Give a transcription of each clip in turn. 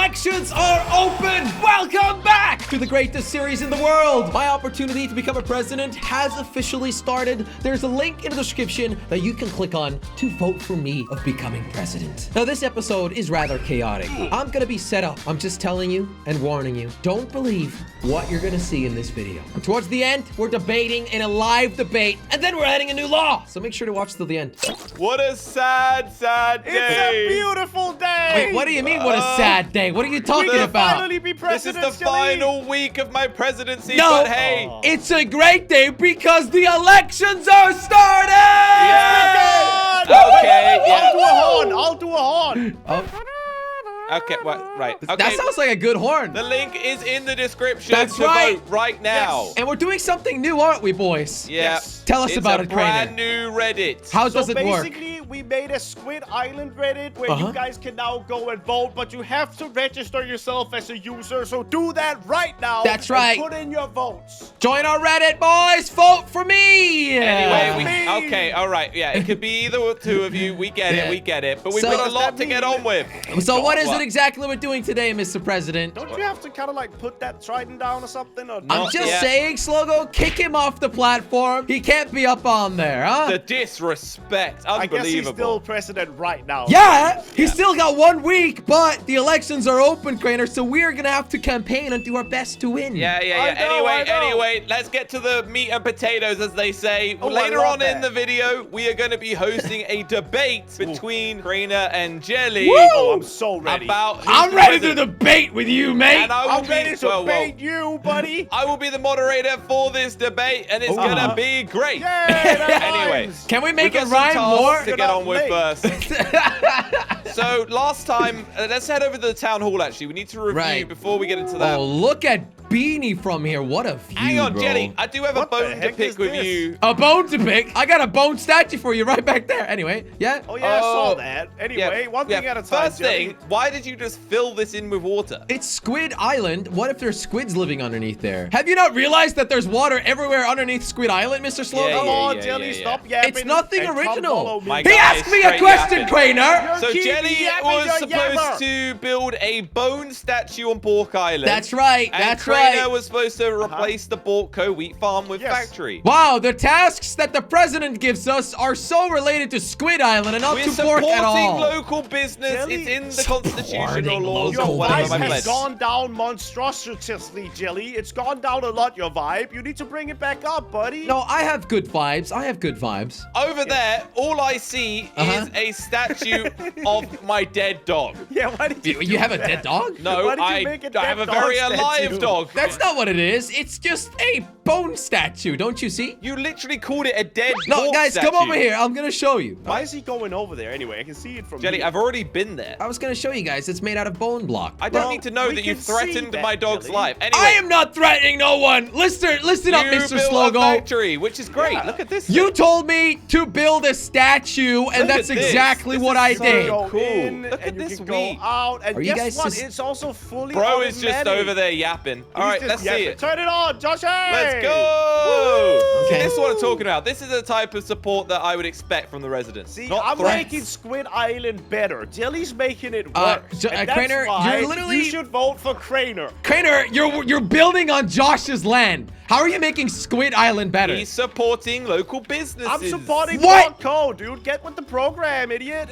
elections are open! Welcome back to the greatest series in the world! My opportunity to become a president has officially started. There's a link in the description that you can click on to vote for me of becoming president. Now, this episode is rather chaotic. I'm gonna be set up. I'm just telling you and warning you. Don't believe what you're gonna see in this video. Towards the end, we're debating in a live debate, and then we're adding a new law. So make sure to watch till the end. What a sad day. It's a beautiful day. Wait, what do you mean, what a sad day? What are you talking about? Finally be This president, is the final week of my presidency, No, but hey. it's a great day because the elections are starting! Yeah. Okay, yeah. I'll do a horn. Oh, Okay, right. Okay. that sounds like a good horn. The link is in the description That's to right. vote right now. And we're doing something new, aren't we, boys? Yeah. Yes. Tell us about it, It's a brand Crainer. new Reddit. How So does it work? basically, we made a Squid Island Reddit where you guys can now go and vote, but you have to register yourself as a user. So do that right now. That's and right. Put in your votes. Join our Reddit, boys! Vote for me! Anyway, Me. okay, all right, yeah, it could be either two of you. We get Yeah. it, but we've So- got a lot to get on with. So what is What? it exactly we're doing today, Mr. President? Don't you have to kind of like put that trident down or something? Or I'm Not just yet. saying, Slogo, kick him off the platform. He can't be up on there, huh? The disrespect, I guess he's unbelievable. still president right now. Yeah, he's still got 1 week, but the elections are open, Crainer, so we're gonna have to campaign and do our best to win. Yeah. I know. Anyway, let's get to the meat and potatoes, as they say. Oh, I Later love on in that. the video, we are going to be hosting a debate between Crainer and Jelly Woo! Oh, I'm so ready. about who's I'm the ready to president. debate with you, mate. And I will I'm be, ready to well, bait you, buddy. I will be the moderator for this debate, and it's going to be great. Yeah, that Anyway. rhymes. Can we make We've it got some rhyme tasks more? to You're get not on with late. first. So last time, let's head over to the town hall. Actually, we need to review Right. before we get into that. Oh, look at Beanie from here. What a view, Hang on, bro. Jelly. I do have a What the bone to heck pick is with this? you. A bone to pick? I got a bone statue for you right back there. Anyway, yeah? Oh, yeah, I saw Oh, that. Anyway, one thing at a time, First thing, why did you just fill this in with water? It's Squid Island. What if there's squids living underneath there? Have you not realized that there's water everywhere underneath Squid Island, Mr. Slogo? Yeah, Come on, yeah, Jelly, yeah. stop yapping. It's nothing and come original. follow me. My He guy asked is me a straight question, yapping. Crainer. So keep Jelly yapping was your supposed yammer. to build a bone statue on Pork Island. That's right. And That's Crainer right. was supposed to replace the Bortco wheat farm with Yes. factory. Wow, the tasks that the president gives us are so related to Squid Island and not We're to pork supporting at all. local business. Jelly, It's in the constitutional supporting laws local or whatever Your my vibe pledge. has gone down monstrously, Jelly. It's gone down a lot, your vibe. You need to bring it back up, buddy. No, I have good vibes. I have good vibes. Over there, all I see is a statue of my dead dog. Yeah, why did you You have a dead dog? No, Why did you I make a I have a dead dog very alive statue? dog. That's not what it is. It's just a bone statue. Don't you see? You literally called it a dead No, pork guys, come statue. over here. I'm going to show you. Why is he going over there anyway? I can see it from Jelly, here. I've already been there. I was going to show you guys. It's made out of bone block. I don't Well, need to know we that you can see threatened that, my dog's Jelly. life. Anyway, I am not threatening no one. Listen up, you Mr. built a Slogo. factory, which is great. Yeah. Look at this. You told me to build a statue, and Look that's at this. exactly This what is I so did. Go cool. in, Look at and you this can wheat. go out. And Are you guess guys what? just- It's also fully Bro is just automatic. over there yapping. All He's right, just let's see yapping. it. Turn it on, Josh. Let's go. Woo! See, Okay. this is what I'm talking about. This is the type of support that I would expect from the residents. See, not I'm threats. making Squid Island better. Jelly's making it Uh, worse. J- and that's Crainer, why you're literally- you should vote for Crainer. Crainer, you're building on Josh's land. How are you making Squid Island better? He's supporting local businesses. I'm supporting What? Bortco, dude. Get with the program, idiot.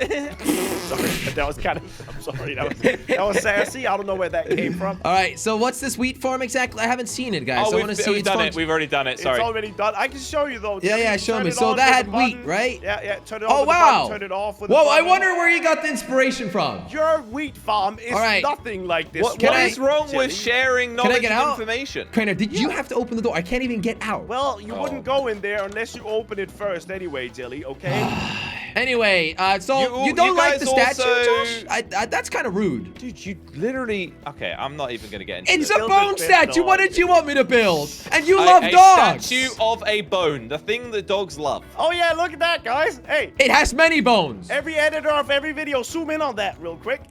Sorry, that was kind of. I'm sorry, that was sassy. I don't know where that came from. All right, so what's this wheat farm exactly? I haven't seen it, guys. Oh, I want to see we've its done it. function. We've already done it. Sorry. It's already done. I can show you though. Yeah, Jelly. yeah, show Turn me. it So on that with had the wheat, button. right? Yeah. Turn it on with Oh, the wow. button. Turn it off with the Whoa, I button. wonder where you got the inspiration from. Your wheat farm is All right. nothing like this. What Can I- is wrong Jelly? with sharing I knowledge get and out? information? Crainer, did you have to open the door? I can't even get out. Well, you Oh. wouldn't go in there unless you open it first anyway, Jelly, okay? Anyway, so You- you don't you like guys the statue, also- Josh? That's kind of rude. Dude, you literally... Okay, I'm not even going to get into It's this. a Build a bone bit statue. dog. What did you want me to build? And you love a dogs. statue of a bone, the thing that dogs love. Oh yeah, look at that, guys. Hey, It has many bones. every editor of every video, zoom in on that real quick.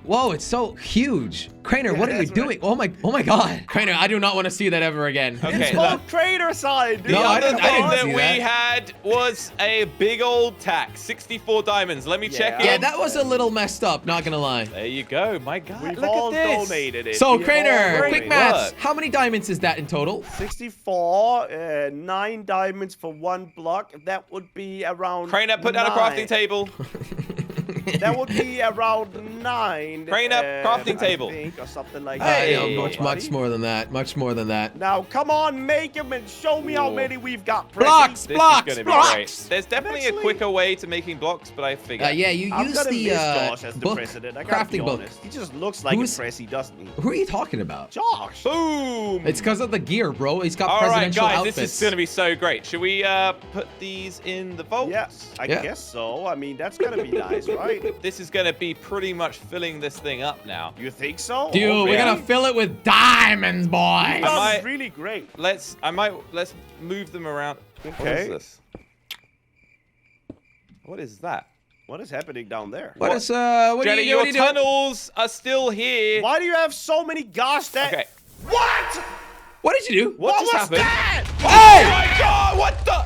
Whoa, it's so huge. Crainer, what are you doing? Oh my God. Crainer, I do not want to see that ever again. Okay, It's called Crater Sign, dude. The other thing didn't that see we that. had was a big old tack, 64 diamonds. Let me check Yeah, in. that was a little messed up, not gonna lie. There you go. My God, We've look all at this. donated it. So, We have all Crainer, quick donated. maths. Look. How many diamonds is that in total? 64, 9 diamonds for 1 block. That would be around Crainer, put down a 9. crafting table. That would be around 9. Crainer, crafting table. I think, or something like Hey. that. No, much more than that. Much more than that. Now, come on, make them and show me how many we've got. Blocks, This blocks, is gonna blocks. be great. There's definitely a quicker way to making blocks, but I figured. Yeah, you I'm use gonna the miss Josh as the book, president. I gotta be crafting book. honest. He just looks like Who's- a pressy, doesn't he? Who are you talking about? Josh. Boom! It's because of the gear, bro. He's got All right, presidential guys, outfits. this is gonna be so great. Should we put these in the vault? Yes, I Yeah. guess so. I mean, that's gonna be nice, right? This is gonna be pretty much filling this thing up now. You think so? Dude, Oh, we're really? gonna fill it with diamonds, boys. I might- That's really great. Let's move them around. What Okay. is this? What is that? What is happening down there? What is what Jenny, are you your doing? tunnels are still here. Why do you have so many gosh that? Okay. What? What did you do? What just was happened? that? Oh my God! What the?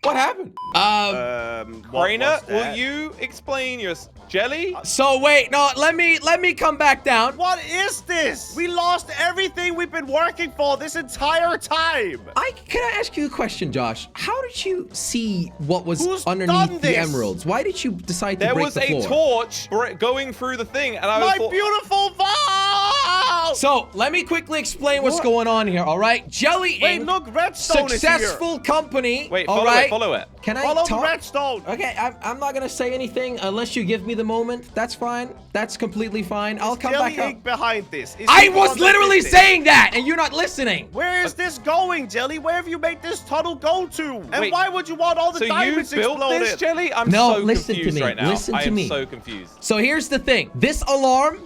What happened? What Raina, was will that? you explain your jelly? So wait, no, let me come back down. What is this? We lost everything we've been working for this entire time. Can I ask you a question, Josh? How did you see what was Who's done underneath the this? emeralds? Why did you decide to There break was the a floor? torch going through the thing, and I My was beautiful vault! So let me quickly explain what's What? going on here. All right, Jelly Wait, Inc. look, redstone Successful company. Wait, all follow right? it, follow it. Can I Follow the talk? redstone. Okay, I'm not gonna say anything unless you give me the moment. That's fine. That's completely fine. I'll come Jelly back up. Inc. behind this. Is I he the was one that literally did this? saying that, and you're not listening. Where is this going, Jelly? Where have you made this tunnel go to? And Wait, why would you want all the So you diamonds built exploded? this jelly? I'm No, so listen to confused me. right now. Listen I to am me. so confused. So here's the thing. This alarm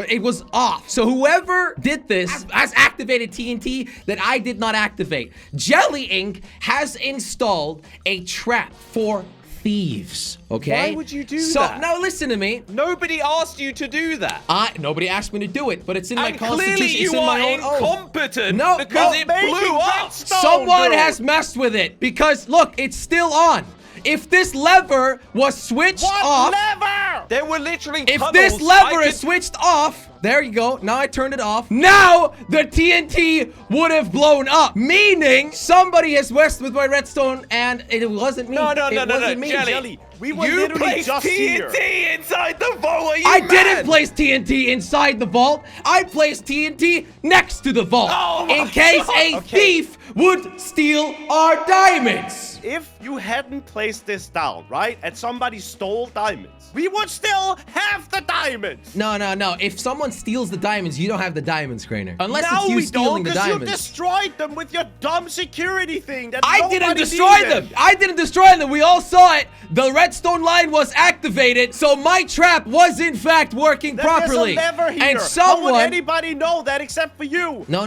it was off. So whoever did this has activated TNT that I did not activate. Jelly Inc. has installed a trap for thieves. Okay? Why would you do so, that? now listen to me. Nobody asked you to do that. Nobody asked me to do it, but it's in my And constitution. clearly you it's in are my own oath. incompetent No, because no, it Make blew it up. redstone, Someone dude. has messed with it because look, it's still on. If this lever was switched What off, lever? There were literally if tunnels. this lever I is switched off, there you go. Now I turned it off. Now the TNT would have blown up, meaning somebody has messed with my redstone, and it wasn't me. No, It wasn't me. Jelly. We were You literally placed just TNT here. inside the vault. Are you I mad? didn't place TNT inside the vault. I placed TNT next to the vault Oh my in case God. a Okay. thief would steal our diamonds. If you hadn't placed this down, right, and somebody stole diamonds, we would still have the diamonds. No. If someone steals the diamonds, you don't have the diamonds, Crainer. Unless Now it's you we stealing don't, the because you diamonds. destroyed them with your dumb security thing. That I nobody didn't destroy needed. them. I didn't destroy them. We all saw it. The redstone line was activated, so my trap was in fact working Then properly. There's a lever here. And How would someone. anybody know that except for you? No.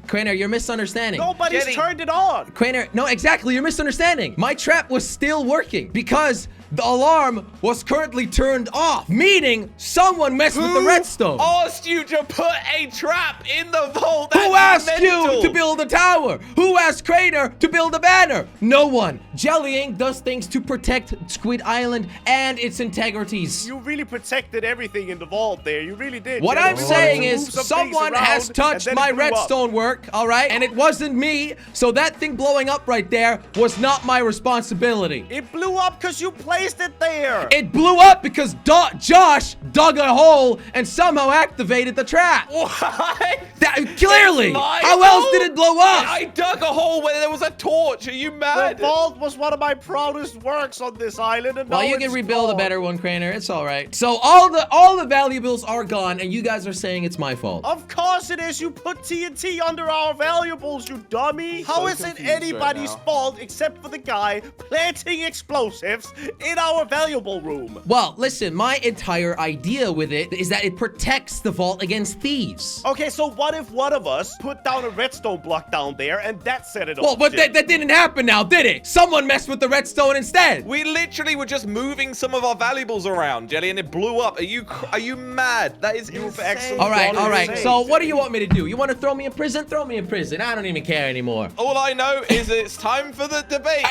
Crainer, you're misunderstanding. Nobody's Jenny. turned it on. Crainer, no, exactly. You're misunderstanding. My trap was still working because the alarm was currently turned off, meaning someone messed with the redstone. Asked you to put a trap in the vault. Who That's asked mental. you to build a tower? Who asked Crainer to build a banner? No one. Jelly Inc. does things to protect Squid Island and its integrities. You really protected everything in the vault there. You really did. What Jenny. I'm We wanted saying to is move some someone things has around, touched and then my it blew up. redstone work, all right? And it wasn't me, so that thing blowing up right there was not my responsibility. It blew up because you placed it there. It blew up because Josh dug a hole and somehow activated the trap. What? Clearly. It's my How else fault? did it blow up? I dug a hole where there was a torch. Are you The mad? vault was one of my proudest works on this island, and Well, now you can it's rebuild a gone. better one, Crainer. It's all right. So all the valuables are gone, and you guys are saying it's my fault. Of course it is. You put TNT under our valuables, you dummy. How is it confused right anybody's now. fault except for the guy planting explosives in our valuable room? Well, listen, my entire idea with it is that it protects the vault against thieves. Okay, so what if one of us put down a redstone block down there and that set it off? Well, but that didn't happen now, did it? Someone messed with the redstone instead. We literally were just moving some of our valuables around, Jelly, and it blew up. Are you mad? That is insane. All right. So what do you want me to do? You want to throw me in prison? Throw me in prison. I don't even care anymore. All I know is it's time for the debate.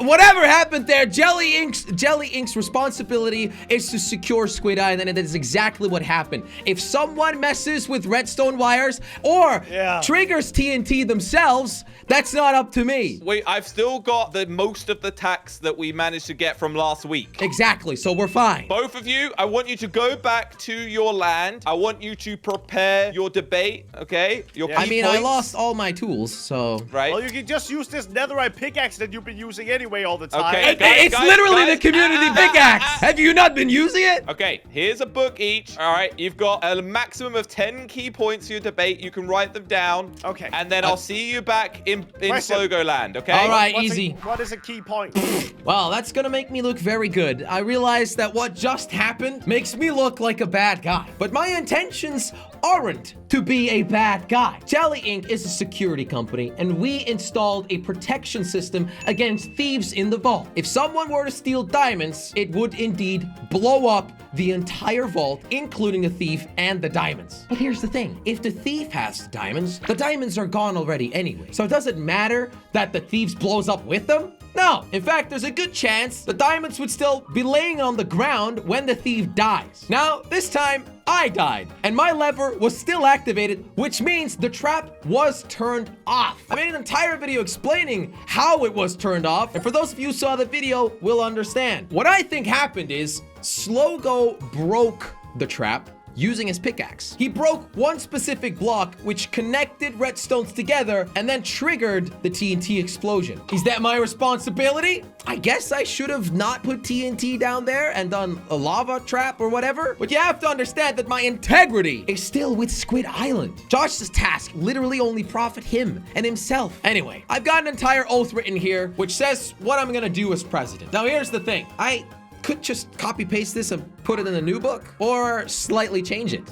Whatever happened there, Jelly Inc.'s responsibility is to secure Squid Island, and that is exactly what happened. If someone messes with redstone wires or triggers TNT themselves, that's not up to me. Wait, I've still got most of the tax that we managed to get from last week. Exactly, so we're fine. Both of you, I want you to go back to your land. I want you to prepare your debate, okay? I lost all my tools, so... Right. Well, you can just use this netherite pickaxe that you've been using anyway all the time. Okay, it's literally the community pickaxe. Have you not been using it? Okay, here's a book each. All right, you've got a maximum of 10 key points for your debate. You can write them down. Okay. And then I'll see you back in SLOGO land, okay? All right, easy. What is a key point? Well, that's gonna make me look very good. I realize that what just happened makes me look like a bad guy. But my intentions aren't to be a bad guy. Jelly Inc. is a security company, and we installed a protection system against thieves in the vault. If someone were to steal diamonds, it would indeed blow up the entire vault, including the thief and the diamonds. But here's the thing. If the thief has the diamonds are gone already anyway. So it doesn't matter that the thieves blows up with them. No, in fact, there's a good chance the diamonds would still be laying on the ground when the thief dies. Now, this time, I died, and my lever was still activated, which means the trap was turned off. I made an entire video explaining how it was turned off, and for those of you who saw the video, will understand. What I think happened is SLOGO broke the trap using his pickaxe. He broke one specific block which connected redstones together and then triggered the TNT explosion. Is that my responsibility? I guess I should have not put TNT down there and done a lava trap or whatever. But you have to understand that my integrity is still with Squid Island. Josh's task literally only profit him and himself. Anyway, I've got an entire oath written here which says what I'm gonna do as president. Now here's the thing. I could just copy paste this and put it in a new book or slightly change it.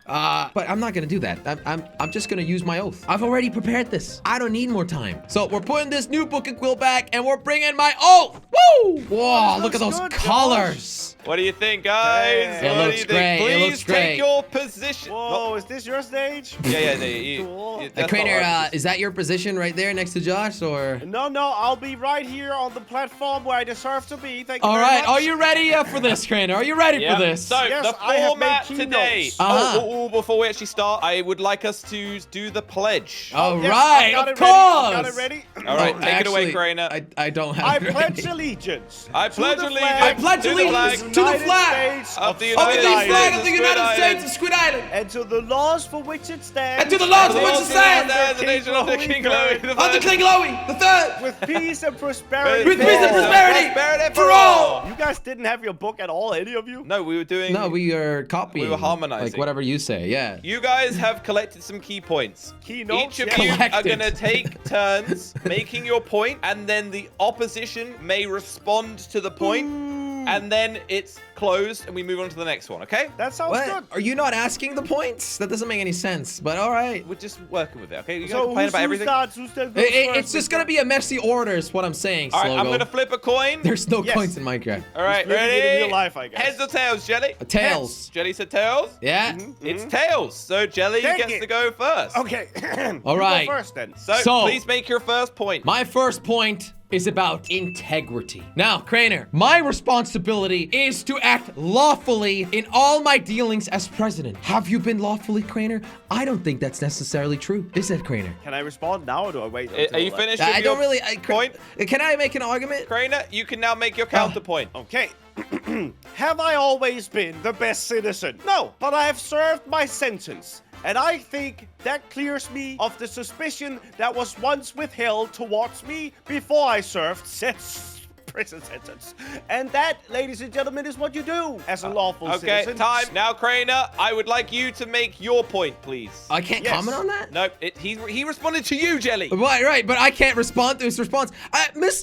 But I'm not gonna do that. I'm just gonna use my oath. I've already prepared this. I don't need more time. So we're putting this new book and quill back and we're bringing my oath. Woo! Whoa, look at those colors. What do you think, guys? It looks great. Please take your position. Whoa, is this your stage? Yeah. Cool. Crainer, is that your position right there next to Josh, or? No, I'll be right here on the platform where I deserve to be. Thank you All very right, much. are you ready for this, Crainer? Are you ready for this? So, Yes, the I have format made today. keynotes. Before we actually start, I would like us to do the pledge. All Yes, right, I've got of it ready. I've course. got it ready. All right, take it away, Crainer. I don't have I it ready. pledge allegiance. I pledge to the allegiance. flag I pledge to the allegiance flag to the United flag States of the of the United flag States of the of United Squid States of Squid Island. and to the laws for which it stands. And to the laws for which it stands. As the nation of the King Louis the Under King Louis the Third. With peace and prosperity. With peace and prosperity for all. You guys didn't have your book at all, any of you? No, we were doing. No, we are copying. We were harmonizing. Like whatever you say, yeah. You guys have collected some key points. Keynotes, Each of yeah. you are Collected. going to take turns making your point, and then the opposition may respond to the point, and then it's closed, and we move on to the next one, okay? That sounds What? good. Are you not asking the points? That doesn't make any sense, but all right. We're just working with it, okay? You So gotta complain who about everything. starts? Who starts? It's just gonna be a messy order, is what I'm saying, All right, I'm SLOGO. going to flip a coin. There's no Yes. coins in Minecraft. All right, living it in ready? real life, I guess. Heads or tails, Jelly? Tails. Jelly said tails? Yeah. It's tails. So Jelly Dang gets it. to go first. Okay. All You right. go first then. So please make your first point. My first point is about integrity. Now, Crainer, my responsibility is to act lawfully in all my dealings as president. Have you been lawfully, Crainer? I don't think that's necessarily true. Is it, Crainer? Can I respond now or do I wait? Are until you like- finished I with don't your really... point? Can I make an argument? Crainer, you can now make your counterpoint. Okay. Have I always been the best citizen? No, but I have served my sentence. And I think that clears me of the suspicion that was once withheld towards me before I served said prison sentence. And that, ladies and gentlemen, is what you do as a lawful Okay, citizen. time. Now, Craner, I would like you to make your point, please. I can't Yes. comment on that? Nope, he responded to you, Jelly. Right, but I can't respond to his response.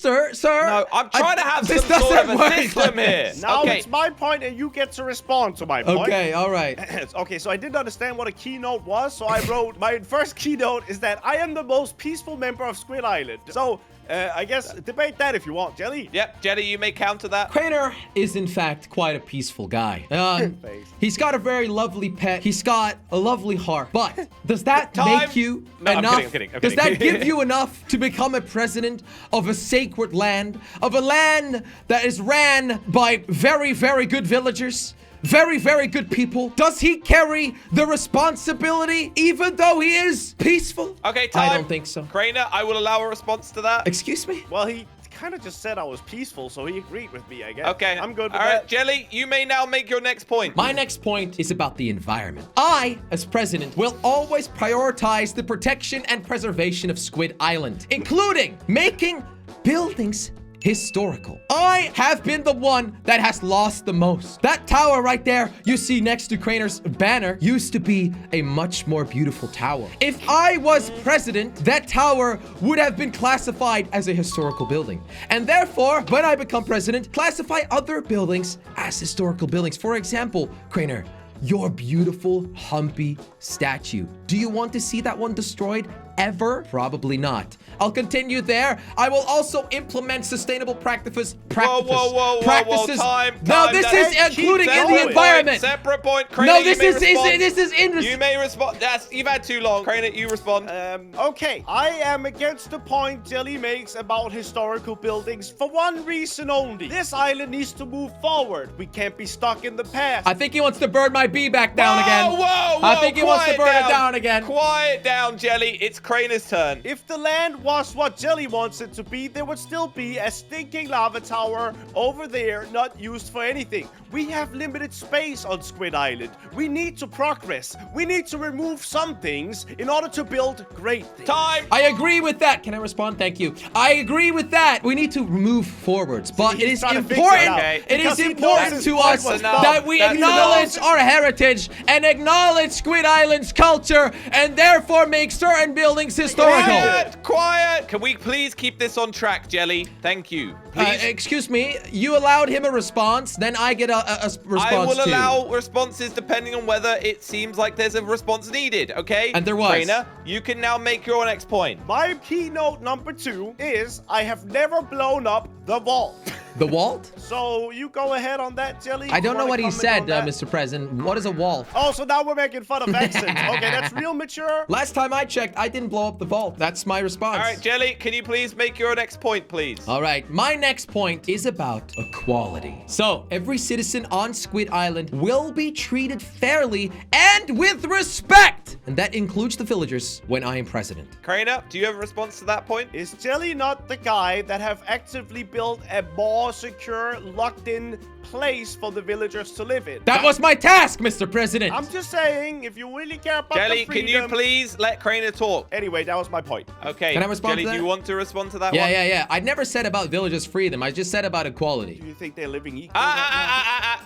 Sir. No, I'm trying to have some this sort of doesn't a work system like here. this. Now Okay. it's my point, and you get to respond to my point. Okay, all right. Okay, so I didn't understand what a keynote was, so I wrote, my first keynote is that I am the most peaceful member of Squid Island. So, I guess debate that if you want, Jelly. Yep, Jelly, you may counter that. Craner is, in fact, quite a peaceful guy. Thanks. He's got a very lovely pet. He's got a lovely heart. But does that Time. make you No, I'm enough? kidding, I'm Does kidding. that give you enough to become a president of a sacred land, of a land that is ran by very, very good villagers? Very, very good people. Does he carry the responsibility even though he is peaceful? Okay, time. I don't think so. Craner, I will allow a response to that. Excuse me? Well, he kind of just said I was peaceful, so he agreed with me, I guess. Okay. I'm good with All right, that. Jelly, you may now make your next point. My next point is about the environment. I, as president, will always prioritize the protection and preservation of Squid Island, including making buildings historical. I have been the one that has lost the most. That tower right there you see next to Craner's banner used to be a much more beautiful tower. If I was president, that tower would have been classified as a historical building. And therefore, when I become president, classify other buildings as historical buildings. For example, Craner, your beautiful humpy statue. Do you want to see that one destroyed ever? Probably not. I'll continue there. I will also implement sustainable practices. Practices. Time. No, this is Keep including in going. the environment. Separate point. Craner, No, you this may is respond. this is industry. You may respond. You've had too long. Craner, you respond. Okay, I am against the point Jelly makes about historical buildings for one reason only. This island needs to move forward. We can't be stuck in the past. I think he wants to burn my bee back down again. Whoa, I think he wants to burn it down again. Quiet down, Jelly. It's Craner's turn. If the land was what Jelly wants it to be, there would still be a stinking lava tower over there not used for anything. We have limited space on Squid Island. We need to progress. We need to remove some things in order to build great things. Time. I agree with that. Can I respond? Thank you. I agree with that. We need to move forwards, but it he's is trying to fix it important. out. It Because is he knows important his to point us was that we That's acknowledge enough. our heritage and acknowledge Squid Island's culture, and therefore make certain buildings historical. Quiet. Can we please keep this on track, Jelly? Thank you. Please. Excuse me. You allowed him a response, then I get a response I will too. allow responses depending on whether it seems like there's a response needed, okay? And there was. Craner, you can now make your next point. My keynote number 2 is I have never blown up the vault. The Walt? So you go ahead on that, Jelly. I don't know Wanna what he comment said, on that? Mr. President. What is a Walt? Oh, so now we're making fun of accents. Okay, that's real mature. Last time I checked, I didn't blow up the vault. That's my response. All right, Jelly, can you please make your next point, please? All right, my next point is about equality. So, every citizen on Squid Island will be treated fairly and with respect. And that includes the villagers when I am president. Craner, do you have a response to that point? Is Jelly not the guy that have actively built a more secure, locked-in place for the villagers to live in? That was my task, Mr. President. I'm just saying, if you really care about Jelly, the freedom... can you please let Craner talk? Anyway, that was my point. Okay. Can I respond Jelly, to that? do you want to respond to that Yeah, one? yeah. I never said about villagers freedom. I just said about equality. Do you think they're living equal?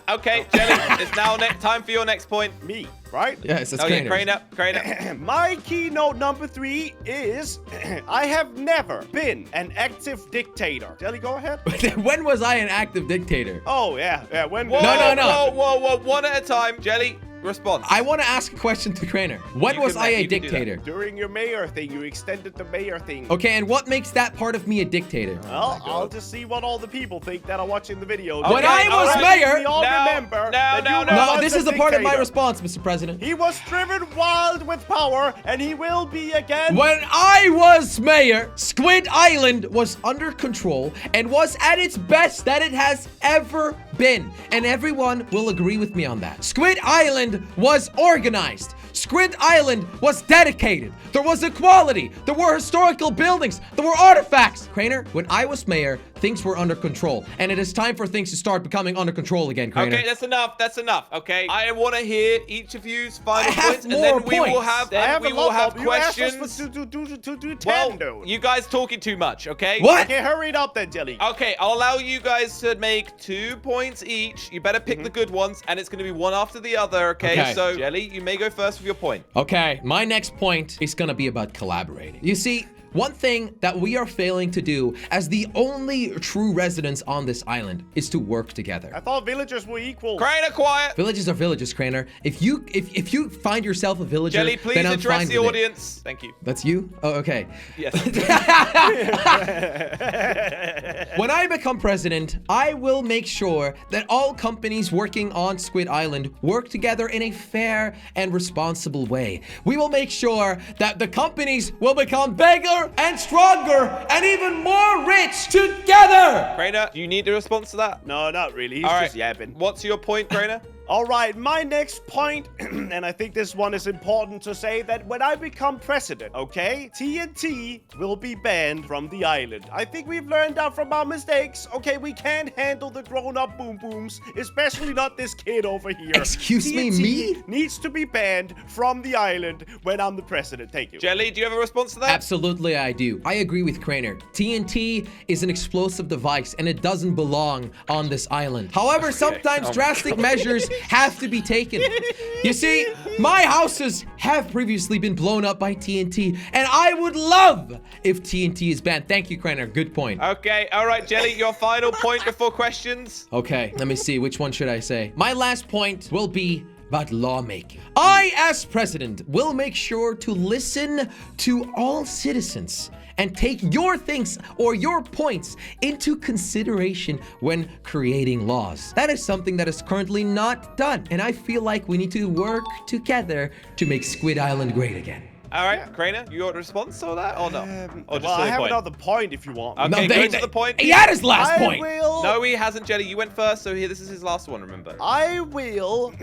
Okay, Jelly, it's now time for your next point. Me, right? Yes, it's Okay, Craner. Craner. My keynote number 3 is I have never been an active dictator. Jelly, go ahead. When was I an active dictator? Oh, yeah. When Whoa, No. Whoa, one at a time. Jelly, response. I want to ask a question to Craner. When You was can- I a you can do that. dictator? During your mayor thing, you extended the mayor thing. Okay, and what makes that part of me a dictator? Well, I'll just see what all the people think that are watching the video. When Okay, I was all right. mayor- we all remember that you no. were No, once this a is a part of my dictator. response, Mr. President. He was driven wild with power, and he will be again. When I was mayor, Squid Island was under control and was at its best that it has ever been. And everyone will agree with me on that. Squid Island was organized. Squid Island was dedicated. There was equality. There were historical buildings. There were artifacts. Craner, when I was mayor, things were under control. And it is time for things to start becoming under control again, Crainer. Okay, that's enough. That's enough. Okay, I want to hear each of you's final have points, and more then we will points. have I have we a will lot have of- you asked us questions. to do 10, Well, dude. you guys talking too much. Okay. What? Okay, hurry it up then, Jelly. Okay, I'll allow you guys to make 2 points each. You better pick the good ones, and it's going to be one after the other, okay? So, Jelly, you may go first with your point. Okay, my next point is gonna be about collaborating. You see, one thing that we are failing to do as the only true residents on this island is to work together. I thought villagers were equal. Crainer, quiet. Villages are villages, Crainer. If you find yourself a villager, Jelly, please then I'm address fine the with it. audience. Thank you. That's you? Oh, okay. Yes. When I become president, I will make sure that all companies working on Squid Island work together in a fair and responsible way. We will make sure that the companies will become bigger and stronger and even more rich together. Crainer, do you need a response to that? No, not really. He's All right. just yapping. What's your point, Crainer? All right, my next point, and I think this one is important to say, that when I become president, okay, TNT will be banned from the island. I think we've learned that from our mistakes. Okay, we can't handle the grown-up boom booms, especially not this kid over here. Excuse me, TNT me? needs to be banned from the island when I'm the president. Thank you. Jelly, do you have a response to that? Absolutely, I do. I agree with Crainer. TNT is an explosive device and it doesn't belong on this island. However, sometimes drastic measures have to be taken. You see, my houses have previously been blown up by TNT, and I would love if TNT is banned. Thank you, Crainer. Good point. Okay, all right, Jelly, your final point before questions. Okay, let me see. Which one should I say? My last point will be about lawmaking. I, as president, will make sure to listen to all citizens and take your things or your points into consideration when creating laws. That is something that is currently not done, and I feel like we need to work together to make Squid Island great again. All right, Crainer, you got a response to that or no? Or Well, to I the have point? another point if you want. Okay, go to the point. He had his last I point. will... No, he hasn't, Jelly. You went first, so here, this is his last one, remember? I will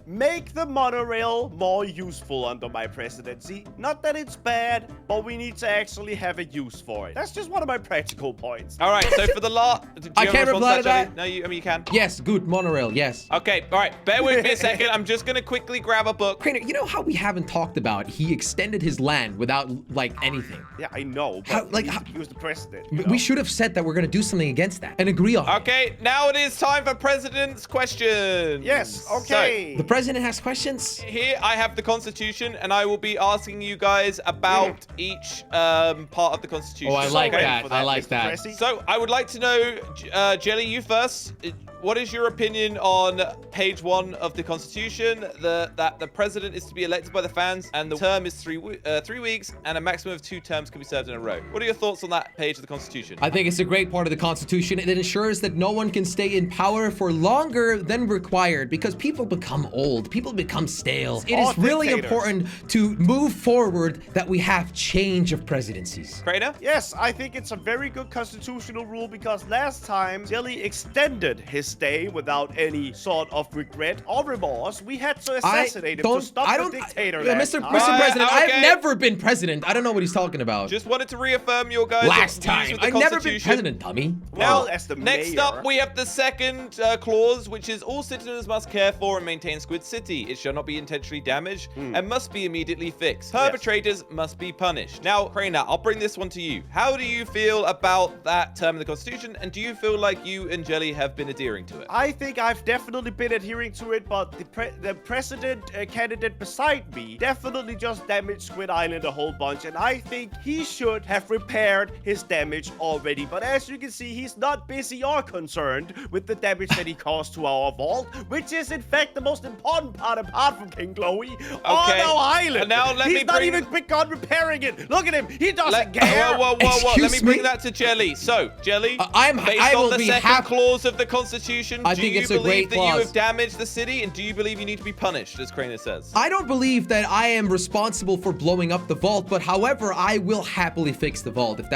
make the monorail more useful under my presidency. Not that it's bad, but we need to actually have a use for it. That's just one of my practical points. All right, so for the last... I can't reply to Jelly? that. No, I mean, you can. Yes, good monorail, yes. Okay, all right, bear with me a second. I'm just going to quickly grab a book. Crainer, you know how we haven't talked about he extended his land without, like, anything? Yeah, I know, but How- like, he was the president. We should have said that we're gonna do something against that and agree on it. Okay, now it is time for President's questions. Yes, okay. The president has questions? So, here I have the Constitution, and I will be asking you guys about each part of the Constitution. Oh, I So like ready that. for I like Mr. that. Pressy. So, I would like to know, Jelly, you first. What is your opinion on page 1 of the Constitution? That the president is to be elected by the fans, and the term is 3 weeks, and a maximum of 2 terms can be served in a row. What are your thoughts on that page of the Constitution? I think it's a great part of the Constitution. It ensures that no one can stay in power for longer than required because people become old, people become stale. It All is really dictators. important to move forward that we have change of presidencies. Crainer? Yes, I think it's a very good constitutional rule because last time Jelly extended his stay without any sort of regret or remorse. We had to assassinate him to stop the dictator last Mr. time. President, okay. I've never been president. I don't know what he's talking about. Just wanted to reaffirm your guys' Last views time. with the I've never been Constitution. president, dummy. Well, Now, as the next mayor- up, we have the second clause, which is all citizens must care for and maintain Squid City. It shall not be intentionally damaged and must be immediately fixed. Perpetrators must be punished. Now, Crainer, I'll bring this one to you. How do you feel about that term in the Constitution, and do you feel like you and Jelly have been adhering to it? I think I've definitely been adhering to it, but the president candidate beside me definitely just damaged Squid Island a whole bunch, and I think he should have repaired his damage already. But as you can see, he's not busy or concerned with the damage that he caused to our vault, which is in fact the most important part apart from King Glowy on our island. And now let he's me not bring- even quick on repairing it. Look at him. He doesn't care. Whoa. Let Excuse me bring me? that to Jelly. So, Jelly, I based will on the be second happy- clause of the Constitution, Constitution? I think it's a great Do you believe that you clause. have damaged the city, and do you believe you need to be punished, as Crainer says? I don't believe that I am responsible for blowing up the vault, but however, I will happily fix the vault if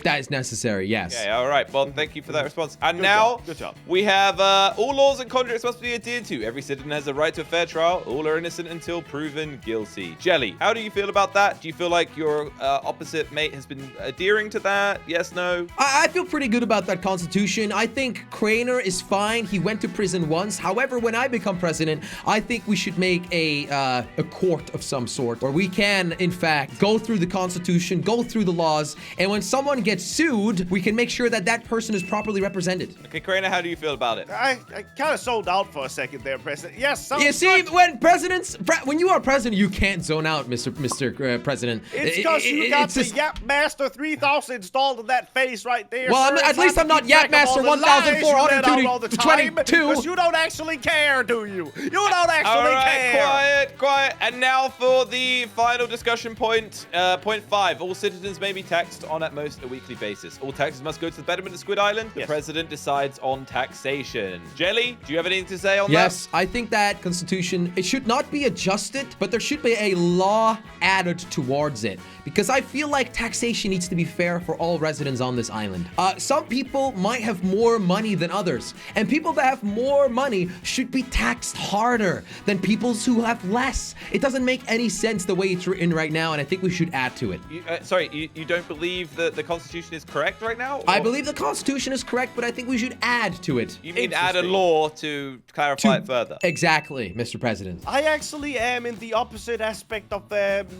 that is necessary. Yes. Okay, all right. Well, thank you for that response. And now, Good job. we have all laws and contracts must be adhered to. Every citizen has a right to a fair trial. All are innocent until proven guilty. Jelly, how do you feel about that? Do you feel like your opposite mate has been adhering to that? Yes, no? I feel pretty good about that constitution. I think Crainer is fine. He went to prison once. However, when I become president, I think we should make a court of some sort where we can, in fact, go through the constitution, go through the laws, and when someone gets sued, we can make sure that that person is properly represented. Okay, Crainer, how do you feel about it? I kind of sold out for a second there, President. Yes, You see, when you are president, you can't zone out, Mr. President. It's because you got it's the just- Yap Master 3000 installed in that face right there. Well, sir. at It's least hard I'm to not keep track Yap Master of all the lies you let out all the time, 1422. Because you don't actually care, do you? You don't actually All right, care. quiet. And now for the final discussion point. Point 5. All citizens may be taxed on at most a weekly basis. All taxes must go to the betterment of Squid Island. The Yes. president decides on taxation. Jelly, do you have anything to say on that? Yes, I think that constitution, it should not be adjusted, but there should be a law added towards it. Because I feel like taxation needs to be fair for all residents on this island. Some people might have more money than others. And people that have more money should be taxed harder than people who have less. It doesn't make any sense the way it's written right now, and I think we should add to it. You don't believe that the Constitution is correct right now? I Or- believe the Constitution is correct, but I think we should add to it. You mean add a Interesting. law to clarify it further? Exactly, Mr. President. I actually am in the opposite aspect of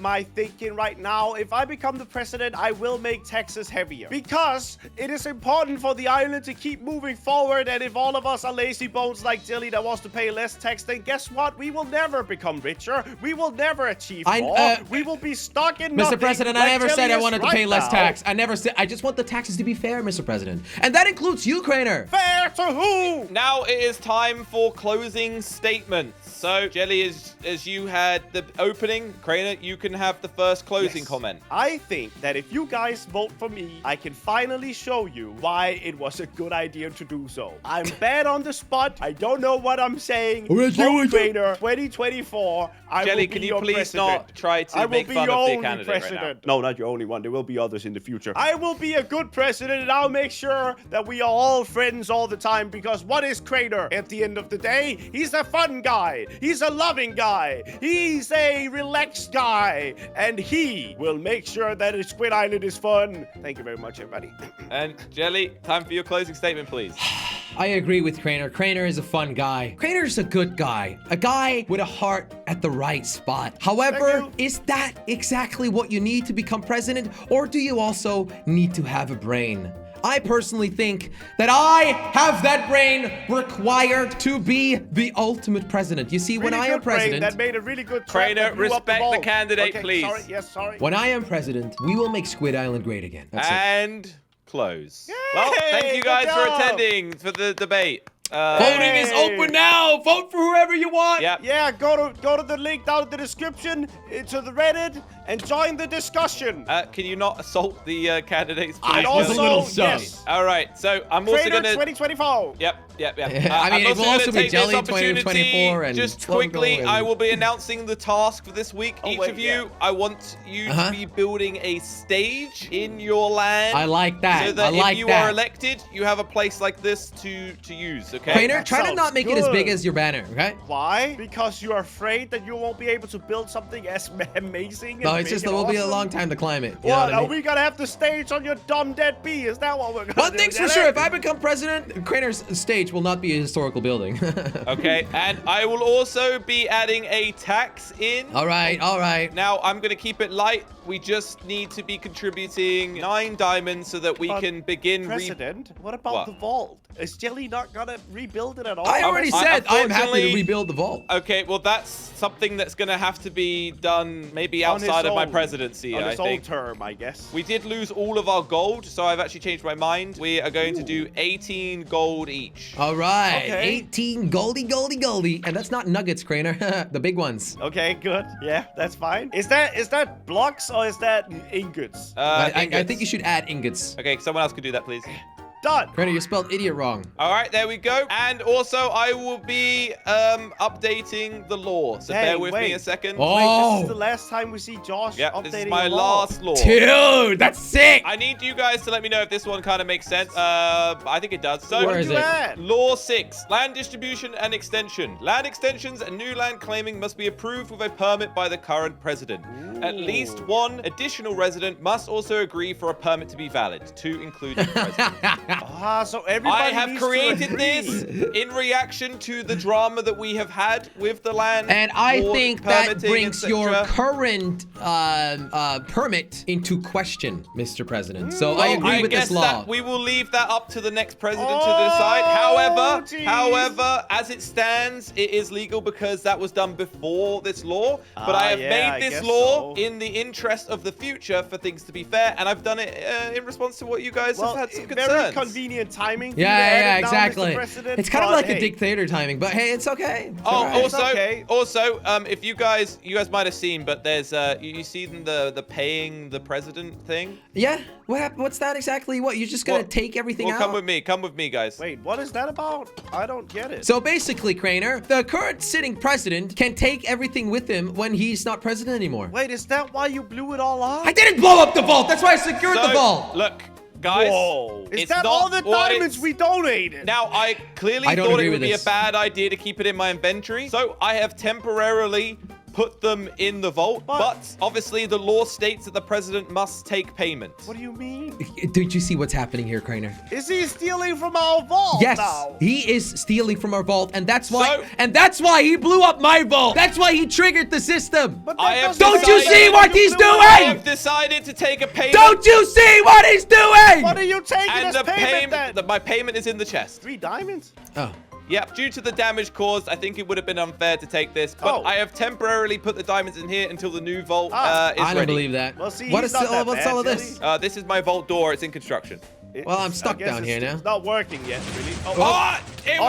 my thinking right now. If I become the president, I will make taxes heavier. Because it is important for the island to keep moving forward, and if all of us are lazy bones like Dilly that wants to pay less tax, then guess what? We will never become richer. We will never achieve more. We will be stuck in nothing. Mr. President, like I never said Dilly I is wanted to right pay less now. tax. I never said. I just want the taxes to be fair, Mr. President. And that includes you, Crainer. Fair to who? Now it is time for closing statements. So, Jelly, as you had the opening, Crainer, you can have the first closing Yes. comment. I think that if you guys vote for me, I can finally show you why it was a good idea to do so. I'm bad on the spot. I don't know what I'm saying. Vote Trainer 2024. I Jelly, will be can you your please president. not try to I will make be fun your of the only candidate right president. No, not your only one. There will be others in the future. I will be a good president, and I'll make sure that we are all friends all the time. Because what is Crainer? At the end of the day, he's a fun guy. He's a loving guy. He's a relaxed guy, and he will make sure that Squid Island is fun. Thank you very much, everybody. And Jelly, time for your closing statement, please. I agree with Crainer. Crainer is a fun guy. Crainer's a good guy. A guy with a heart at the right spot. However, Thank is that exactly what you need to become president? Or do you also need to have a brain? I personally think that I have that brain required to be the ultimate president. You see, when Really I am good brain. president, That made a really good Crainer, trap that blew up respect the ball. candidate, Okay, please. Sorry, yes, sorry. when I am president, we will make Squid Island great again. That's it. And close. Yay, Well, thank you good guys for job. attending for the debate. Voting is Hey. open now. Vote for whoever you want. Yep. Yeah, go to the link down in the description to the Reddit and join the discussion. Can you not assault the candidates, please? And I was also, a little shy. yes, All right, so I'm also Trainer going to... 2024. Yep. I mean, I'm it will gonna also be take this Jelly opportunity 2024 and just Slogo quickly, and- I will be announcing the task for this week. Oh, Each wait, of you, yeah. I want you Uh-huh. to be building a stage in your land. I like that. So that I like if you that. are elected, you have a place like this to use, okay? Crainer, That try to sounds not make it as big good. as your banner, okay? Why? Because you're afraid that you won't be able to build something as amazing. No, and it's big just that and will be a awesome? long time to climb it. You know What? what I Are mean? we gonna have the stage on your dumb dead bee? Is that what we're gonna One do? thing's for Jelly? sure, if I become president, Crainer's stage will not be a historical building. Okay, and I will also be adding a tax in. All right, all right. Now, I'm going to keep it light. We just need to be contributing 9 diamonds so that we But can begin... President, what about What? the vault? Is Jelly not gonna rebuild it at all? I already I- said I am happy to unfortunately- rebuild the vault. Okay, well, that's something that's going to have to be done maybe On his outside of my own. presidency, On I his own think. term, I guess. We did lose all of our gold, so I've actually changed my mind. We are going to do 18 gold each. All right, Okay. 18 goldie. And that's not nuggets, Crainer. The big ones. Okay, good. Yeah, that's fine. Is that blocks or is that ingots? I think ingots. you should add ingots. Okay, someone else could do that, please. Done. Crainer, you spelled idiot wrong. All right, there we go. And also, I will be updating the law. So bear with me a second. Oh. Wait, this is the last time we see Josh updating this is my the law. last law. Dude, that's sick. I need you guys to let me know if this one kind of makes sense. I think it does. So, Where is it? Law 6, land distribution and extension. Land extensions and new land claiming must be approved with a permit by the current president. At least one additional resident must also agree for a permit to be valid, to include the president. So everybody I have needs to created agree. this in reaction to the drama that we have had with the land. And I board, think that permitting, brings your etc. current permit into question, Mr. President. So I agree with guess this law. that we will leave that up to the next president to Oh, decide. geez. However, as it stands, it is legal because that was done before this law. But I have made this law in the interest of the future for things to be fair, and I've done it in response to what you guys have had some concerns. Very convenient timing. for you to Yeah, edit now, Mr. exactly. President, It's kind of but like hey. a dictator timing, but hey, it's okay. It's Oh, all right. also, if you guys might have seen, but there's you seen the paying the president thing? Yeah, what happened? What's that exactly? What, you're just gonna take everything out? Come with me, guys. Wait, what is that about? I don't get it. So basically, Crainer, the current sitting president can take everything with him when he's not president anymore. Wait, is that why you blew it all up? I didn't blow up the vault. That's why I secured the vault. Look, guys. Whoa. Is it's that not all the what diamonds it's- we donated? Now, I clearly I don't thought agree it would with be this. a bad idea to keep it in my inventory, so I have temporarily put them in the vault. But obviously, the law states that the president must take payment. What do you mean? Did you see what's happening here, Crainer? Is he stealing from our vault Yes, now? he is stealing from our vault, and that's why he blew up my vault. That's why he triggered the system. But I that have doesn't Don't you mean see that what you he's blew it doing? I up. have decided to take a payment. Don't you see what he's doing? What are you taking And as the payment then? my payment is in the chest. 3 diamonds? Oh. Yep, due to the damage caused, I think it would have been unfair to take this, but I have temporarily put the diamonds in here until the new vault is I don't ready. believe that. Well, see, What he's is not that what's bad, all of this? Jelly. This is my vault door. It's in construction. Well, I'm stuck I guess down here now. It's not working yet, really. Oh,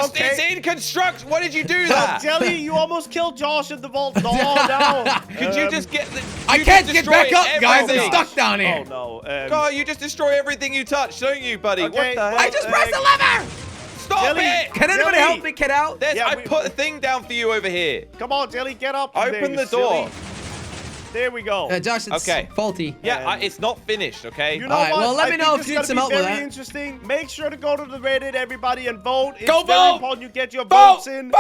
Okay. it's in construction. What did you do Oh, that? Jelly, you almost killed Josh in the vault. No. Could you just get the... I you can't just get destroy back up, guys. I'm everything. stuck down Oh, here. no. God, you just destroy everything you touch, don't you, buddy? Okay, What the well, heck? I just pressed the lever. Stop Jelly, it! Can anybody Jelly. help me get out? Yeah, I put a thing down for you over here. Come on, Jelly, get up. from there, Open you the door. silly. There we go. Josh, it's Okay. faulty. Yeah, it's not finished, okay? You know Alright, what? well, let I me think know if this you is need some gonna help be with very that. interesting. Make sure to go to the Reddit, everybody, and vote. It's Go very vote! important you get your Vote! votes in. Vote!